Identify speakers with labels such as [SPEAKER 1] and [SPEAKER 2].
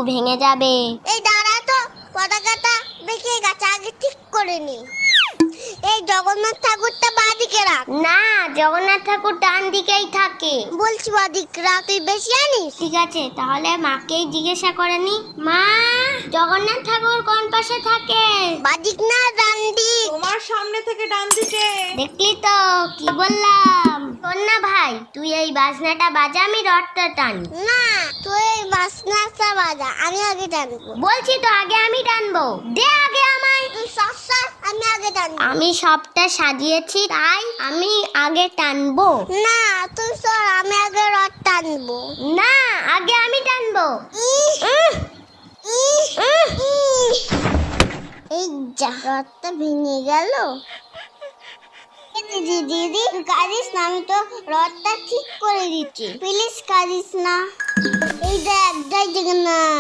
[SPEAKER 1] ভেঙে যাবে।
[SPEAKER 2] এই দাঁড়া তো, পতাকাটা বেঁকে গেছে, আগে ঠিক করে নি। এই জগন্নাথ ঠাকুরটা বাঁদিকে রাখ।
[SPEAKER 1] না, জগন্নাথ ঠাকুর ডান দিকেই থাকে।
[SPEAKER 2] বলছি বাঁদিকে রাখ, তুই বেশি জানিস।
[SPEAKER 1] ঠিক আছে, তাহলে মাকেই জিজ্ঞাসা করে নি। মা, জগন্নাথ ঠাকুর কোন পাশে থাকে?
[SPEAKER 2] বাঁদিক না ডান দিক?
[SPEAKER 3] তোমার সামনে থেকে ডান দিকে।
[SPEAKER 1] দেখলি তো কি বললাম। শোন না ভাই, তুই এই বাজনাটা বাজা, আমি রথটা টানি।
[SPEAKER 2] না, তুই বাসনাটা বাজা, আমি আগে টানবো।
[SPEAKER 1] বলছি তো আগে আমি টানবো, দে আগে আমায়।
[SPEAKER 2] তুই সস্তা, আমি আগে টানবো।
[SPEAKER 1] আমি সবটা সাজিয়েছি, তাই আমি আগে টানবো।
[SPEAKER 2] না, তুই সর, আমি আগে রথ টানবো।
[SPEAKER 1] না, আগে আমি টানবো।
[SPEAKER 2] এই যা, রথটা ভেঙে গেল। দিদি দিদি, তুই কাঁদিস না, আমি তো রথটা ঠিক করে দিচ্ছি, প্লিজ কাঁদিস না। এই দেখ, জয় জগন্নাথ।